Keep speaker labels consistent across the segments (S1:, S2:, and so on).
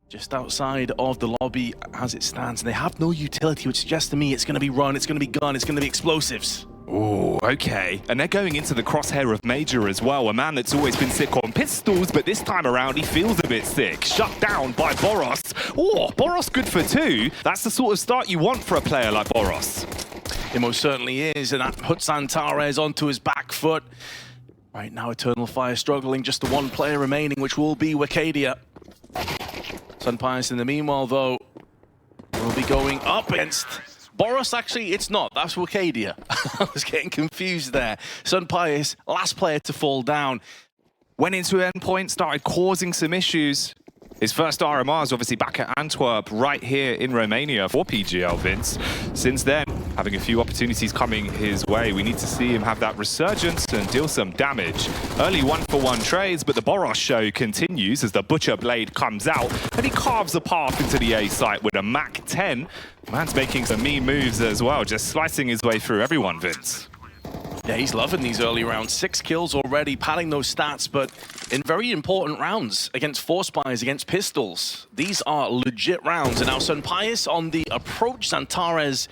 S1: just outside of the lobby as it stands, and they have no utility, which suggests to me it's going to be run, it's going to be gun, it's going to be explosives.
S2: Oh, okay. And they're going into the crosshair of Major as well. A man that's always been sick on pistols, but this time around he feels a bit sick. Shut down by Boros. Oh, Boros good for 2. That's the sort of start you want for a player like Boros.
S1: It most certainly is, and that puts Antares onto his back foot. Right now, Eternal Fire struggling, just the one player remaining, which will be Wakadia. Sunpias in the meanwhile, though, will be going up against Boros. Actually, it's not. That's Wakadia. I was getting confused there. Sunpias, last player to fall down.
S2: Went into endpoint, started causing some issues. His first RMR is obviously back at Antwerp, right here in Romania for PGL, Vince. Since then, having a few opportunities coming his way. We need to see him have that resurgence and deal some damage. Early 1-for-1 trades, but the Boros show continues as the Butcher Blade comes out and he carves a path into the A site with a Mac 10. Man's making some mean moves as well, just slicing his way through everyone, Vince.
S1: Yeah, he's loving these early rounds. 6 kills already, padding those stats, but in very important rounds against Force Spies, against Pistols. These are legit rounds. And now Sunpias on the approach. Antares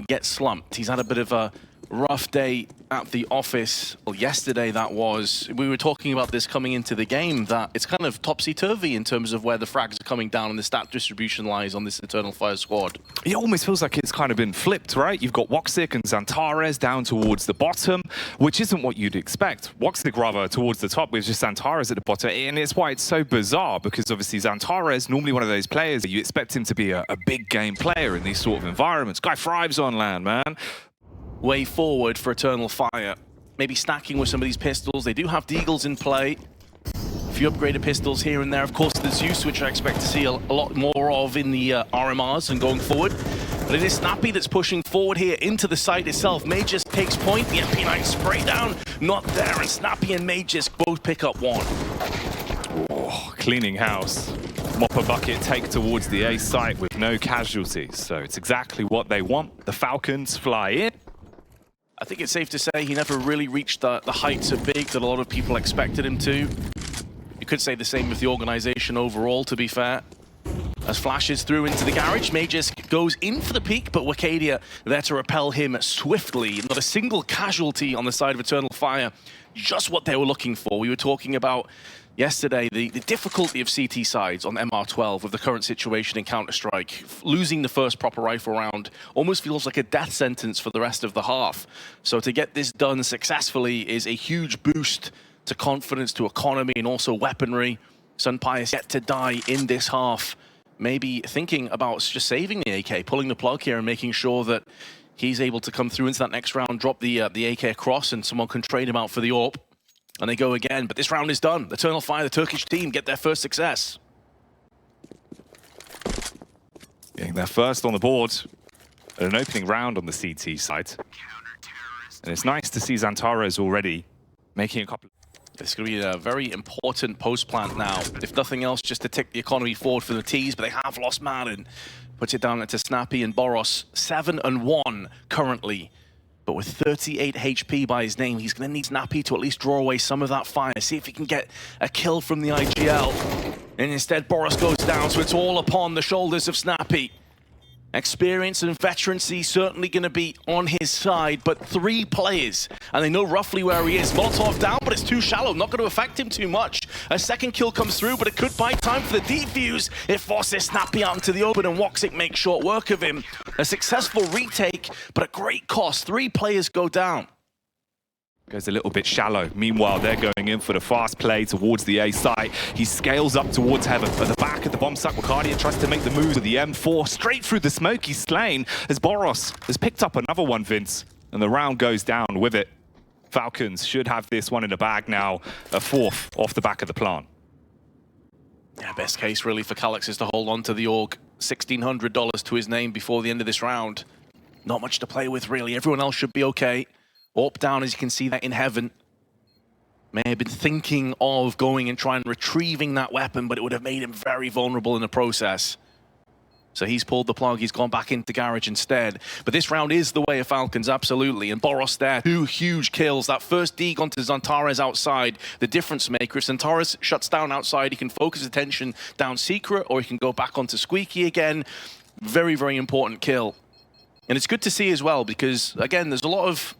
S1: gets slumped. He's had a bit of a rough day at the office. Well, yesterday that was. We were talking about this coming into the game, that it's kind of topsy-turvy in terms of where the frags are coming down and the stat distribution lies on this Eternal Fire squad.
S2: It almost feels like it's kind of been flipped, right? You've got Woxic and Xantares down towards the bottom, which isn't what you'd expect. Woxic rather towards the top with just Xantares at the bottom, and it's why it's so bizarre, because obviously Xantares, normally one of those players that you expect him to be a big game player in these sort of environments. Guy thrives on land, man.
S1: Way forward for Eternal Fire. Maybe stacking with some of these pistols. They do have Deagles in play. A few upgraded pistols here and there. Of course, the Zeus, which I expect to see a lot more of in the RMRs and going forward. But it is Snappy that's pushing forward here into the site itself. Magus takes point. The MP9 spray down, not there. And Snappy and Magus both pick up 1.
S2: Oh, cleaning house. Mopper bucket take towards the A site with no casualties. So it's exactly what they want. The Falcons fly in.
S1: I think it's safe to say he never really reached the heights of big that a lot of people expected him to. You could say the same with the organization overall, to be fair. As flashes through into the garage, Magus goes in for the peak, but Wakadia there to repel him swiftly. Not a single casualty on the side of Eternal Fire. Just what they were looking for. We were talking about yesterday the difficulty of CT sides on MR12 with the current situation in Counter-Strike. Losing the first proper rifle round almost feels like a death sentence for the rest of the half. So to get this done successfully is a huge boost to confidence, to economy, and also weaponry. Sunpias yet to die in this half. Maybe thinking about just saving the AK, pulling the plug here and making sure that he's able to come through into that next round, drop the AK across, and someone can trade him out for the AWP. And they go again, but this round is done. Eternal Fire, the Turkish team, get their first success.
S2: Getting their first on the board at an opening round on the CT side. And it's nice to see Xantares already making a couple.
S1: It's going to be a very important post-plant now. If nothing else, just to tick the economy forward for the T's, but they have lost Madden. Puts it down to Snappy and Boros. 7-1 currently. But with 38 HP by his name, he's going to need Snappy to at least draw away some of that fire. See if he can get a kill from the IGL. And instead, Boros goes down, so it's all upon the shoulders of Snappy. Experience and veterancy certainly going to be on his side, but 3 players, and they know roughly where he is. Molotov down, but it's too shallow, not going to affect him too much. A second kill comes through, but it could buy time for the defuse. It forces Snappy out into the open, and Woxic makes short work of him. A successful retake, but at great cost. 3 players go down.
S2: Goes a little bit shallow. Meanwhile, they're going in for the fast play towards the A site. He scales up towards heaven. At the back of the bomb site, Wakadia tries to make the move with the M4 straight through the smoke. He's slain as Boros has picked up another one, Vince. And the round goes down with it. Falcons should have this one in the bag now. A 4th off the back of the plant.
S1: Yeah, best case really for Calyx is to hold on to the AUG. $1,600 to his name before the end of this round. Not much to play with, really. Everyone else should be okay. AWP down, as you can see that in heaven. May have been thinking of going and trying retrieving that weapon, but it would have made him very vulnerable in the process. So he's pulled the plug, he's gone back into Garage instead. But this round is the way of Falcons, absolutely. And Boros there, 2 huge kills. That first deke onto Xantares outside, the difference maker. If Xantares shuts down outside, he can focus attention down Secret, or he can go back onto Squeaky again. Very, very important kill. And it's good to see as well, because, again, there's a lot of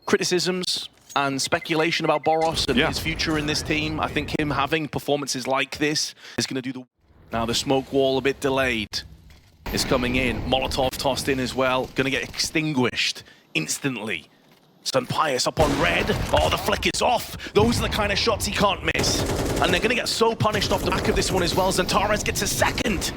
S1: criticisms and speculation about Boros and his future in this team. I think him having performances like this is going to do the... Now the smoke wall a bit delayed is coming in. Molotov tossed in as well. Going to get extinguished instantly. Sunpius up on red. Oh, the flick is off. Those are the kind of shots he can't miss. And they're going to get so punished off the back of this one as well. Xantares gets a second.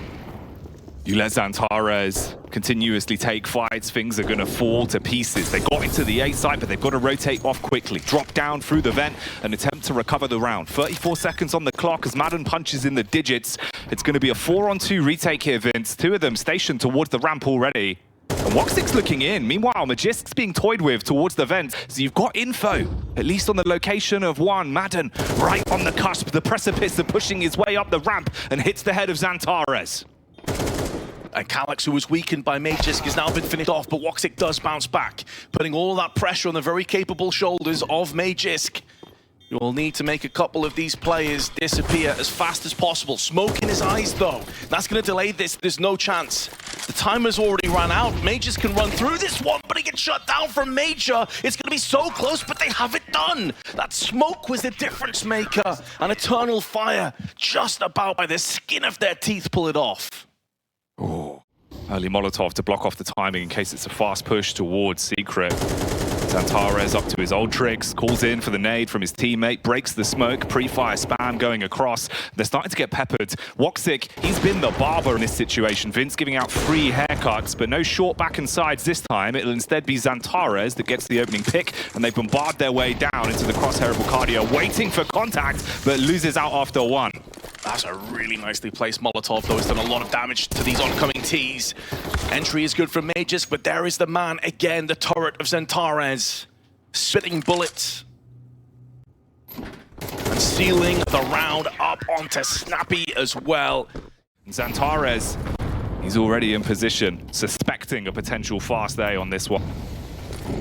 S2: You let Xantares continuously take fights, things are going to fall to pieces. They got into the A site, but they've got to rotate off quickly. Drop down through the vent and attempt to recover the round. 34 seconds on the clock as Madden punches in the digits. It's going to be a 4-on-2 retake here, Vince. 2 of them stationed towards the ramp already. And Woxic's looking in. Meanwhile, Magisk's being toyed with towards the vent. So you've got info, at least on the location of one. Madden right on the cusp, the precipice of pushing his way up the ramp and hits the head of Xantares.
S1: And Calyx, who was weakened by Magisk, has now been finished off, but Woxic does bounce back, putting all that pressure on the very capable shoulders of Magisk. You will need to make a couple of these players disappear as fast as possible. Smoke in his eyes, though. That's going to delay this. There's no chance. The timer's already run out. Magisk can run through this one, but he gets shut down from Major. It's going to be so close, but they have it done. That smoke was the difference maker. And Eternal Fire, just about by the skin of their teeth, pull it off.
S2: Oh, early Molotov to block off the timing in case it's a fast push towards Secret. Xantares up to his old tricks, calls in for the nade from his teammate, breaks the smoke, pre-fire spam going across. They're starting to get peppered. Woxic, he's been the barber in this situation. Vince giving out free haircuts, but no short back and sides this time. It'll instead be Xantares that gets the opening pick, and they bombard their way down into the crosshair of Bucharest, waiting for contact, but loses out after 1.
S1: That's a really nicely placed Molotov, though. It's done a lot of damage to these oncoming Ts. Entry is good for Magisk, but there is the man again, the turret of Xantares. Spitting bullets. And sealing the round up onto Snappy as well.
S2: Xantares, he's already in position, suspecting a potential fast A on this one.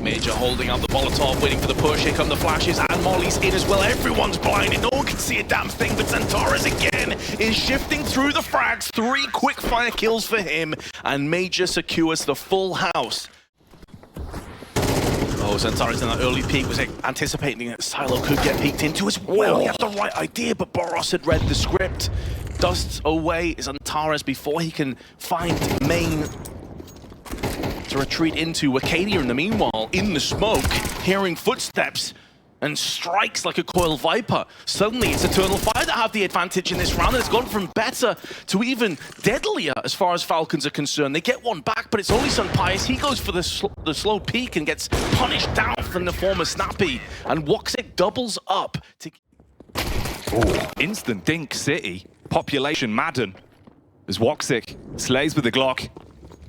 S1: Major holding out the Molotov, waiting for the push. Here come the flashes, and Molly's in as well. Everyone's blinded. No one can see a damn thing, but Xantares again is shifting through the frags. 3 quick fire kills for him, and Major secures the full house. Oh, Xantares in that early peek was anticipating that Silo could get peeked into as well. He had the right idea, but Boros had read the script. Dusts away Xantares before he can find main to retreat into. Arcadia in the meanwhile, in the smoke, hearing footsteps, and strikes like a coiled viper. Suddenly it's Eternal Fire that have the advantage in this round, and it's gone from better to even deadlier as far as Falcons are concerned. They get one back, but it's only Sunpius. He goes for the slow peek and gets punished down from the former Snappy, and Woxic doubles up to...
S2: Oh, instant Dink City. Population Madden. As Woxic slays with the Glock.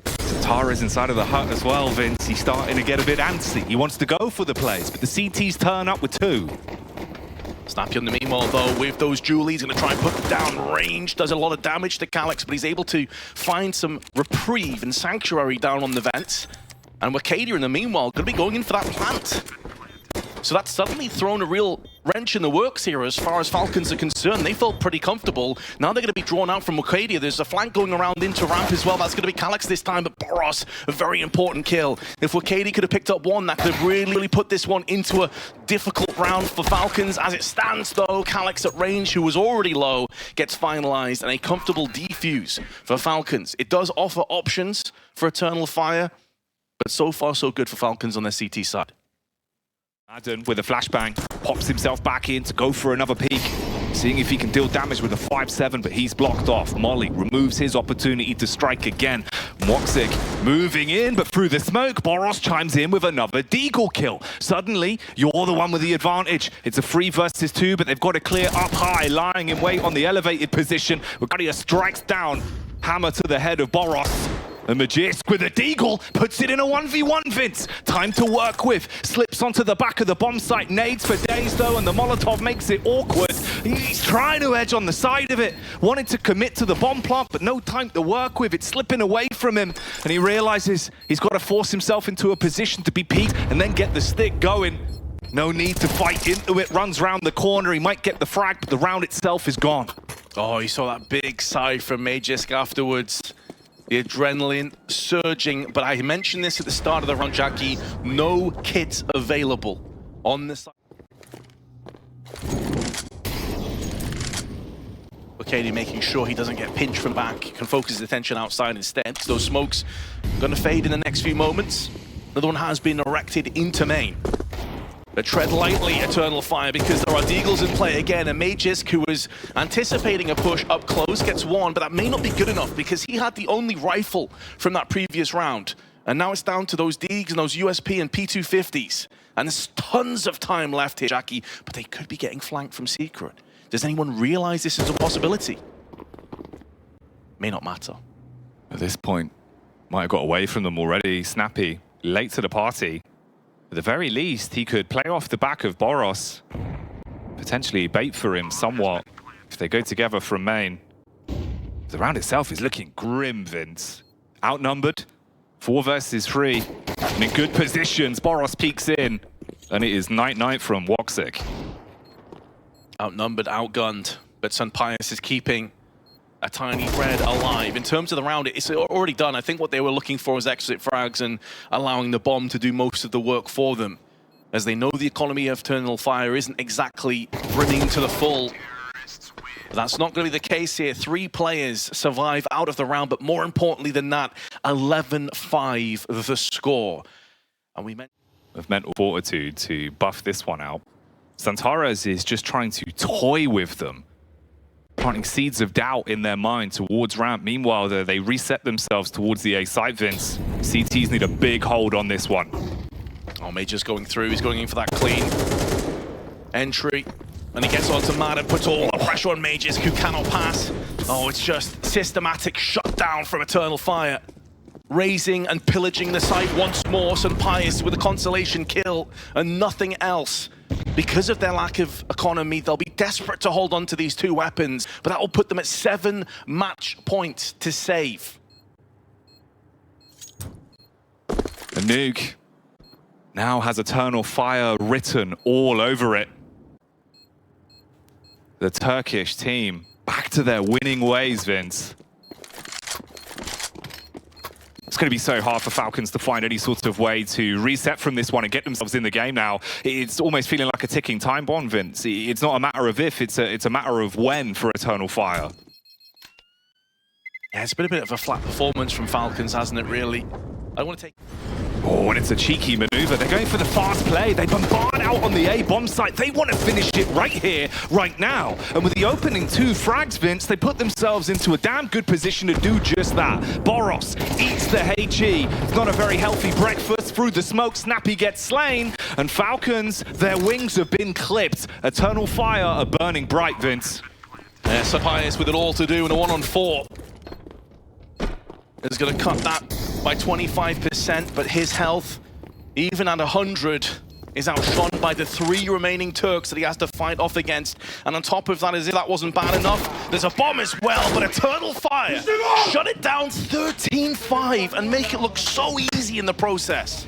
S2: Xantares inside of the hut as well, Vince. He's starting to get a bit antsy. He wants to go for the plays, but the CTs turn up with 2.
S1: Snappy on the meanwhile, though, with those Julies, going to try and put them down range. Does a lot of damage to Calyx, but he's able to find some reprieve and sanctuary down on the vents. And Arcadia in the meanwhile going to be going in for that plant. So that's suddenly thrown a real wrench in the works here as far as Falcons are concerned. They felt pretty comfortable. Now they're going to be drawn out from Arcadia. There's a flank going around into ramp as well. That's going to be Calyx this time, but Boros, a very important kill. If Arcadia could have picked up one, that could have really put this one into a difficult round for Falcons. As it stands, though, Calyx at range, who was already low, gets finalized, and a comfortable defuse for Falcons. It does offer options for Eternal Fire, but so far so good for Falcons on their CT side.
S2: Madden with a flashbang, pops himself back in to go for another peek, seeing if he can deal damage with a 5-7, but he's blocked off. Molly removes his opportunity to strike again. Woxic moving in, but through the smoke, Boros chimes in with another deagle kill. Suddenly, you're the one with the advantage. It's a 3 versus 2, but they've got to clear up high, lying in wait on the elevated position. Bucharest strikes down, hammer to the head of Boros. And Magisk with a deagle puts it in a 1v1, Vince. Time to work with. Slips onto the back of the bomb site. Nades for days, though, and the Molotov makes it awkward. He's trying to edge on the side of it. Wanted to commit to the bomb plant, but no time to work with. It's slipping away from him. And he realizes he's got to force himself into a position to be peaked and then get the stick going. No need to fight into it. Runs round the corner. He might get the frag, but the round itself is gone.
S1: Oh, you saw that big sigh from Magisk afterwards. The adrenaline surging, but I mentioned this at the start of the round, Jackie. No kits available on the side. Okay, making sure he doesn't get pinched from back, can focus his attention outside instead. Those smokes going to fade in the next few moments. Another one has been erected into main. But tread lightly, Eternal Fire, because there are deagles in play again, and Magisk, who was anticipating a push up close, gets one, but that may not be good enough because he had the only rifle from that previous round. And now it's down to those deags and those USP and P250s. And there's tons of time left here, Jackie, but they could be getting flanked from Secret. Does anyone realize this is a possibility? May not matter.
S2: At this point, might have got away from them already. Snappy, late to the party. At the very least, he could play off the back of Boros. Potentially bait for him somewhat if they go together from main. The round itself is looking grim, Vince. Outnumbered, 4 versus 3. And in good positions, Boros peeks in. And it is night-night from Woxic.
S1: Outnumbered, outgunned, but Sunpius is keeping a tiny thread alive. In terms of the round, it's already done. I think what they were looking for was exit frags and allowing the bomb to do most of the work for them, as they know the economy of Eternal Fire isn't exactly brimming to the full. But that's not going to be the case here. 3 players survive out of the round, but more importantly than that, 11-5 the score. And we meant
S2: of mental fortitude to buff this one out. Santares is just trying to toy with them, planting seeds of doubt in their mind towards ramp. Meanwhile, they reset themselves towards the A site, Vince. CTs need a big hold on this one.
S1: Oh, Major's going through. He's going in for that clean entry. And he gets onto Mad and puts all the pressure on Magisk, who cannot pass. Oh, it's just systematic shutdown from Eternal Fire. Raising and pillaging the site once more. Sunpius with a consolation kill and nothing else. Because of their lack of economy, they'll be desperate to hold on to these 2 weapons, but that will put them at 7 match points to save.
S2: The nuke now has Eternal Fire written all over it. The Turkish team back to their winning ways, Vince. It's going to be so hard for Falcons to find any sort of way to reset from this one and get themselves in the game now. It's almost feeling like a ticking time bomb, Vince. It's not a matter of if, it's a matter of when for Eternal Fire.
S1: Yeah, it's been a bit of a flat performance from Falcons, hasn't it, really? I want to take...
S2: Oh, and it's a cheeky maneuver. They're going for the fast play. They bombard out on the A bomb site. They want to finish it right here, right now. And with the opening 2 frags, Vince, they put themselves into a damn good position to do just that. Boros eats the HE. It's not a very healthy breakfast. Through the smoke, Snappy gets slain. And Falcons, their wings have been clipped. Eternal Fire are burning bright, Vince.
S1: Yeah, Sunpius with it all to do in a 1-on-4. Is going to cut that by 25%, but his health, even at 100, is outshone by the 3 remaining Turks that he has to fight off against. And on top of that, as if that wasn't bad enough, there's a bomb as well, but Eternal Fire shut it down 13-5 and make it look so easy in the process.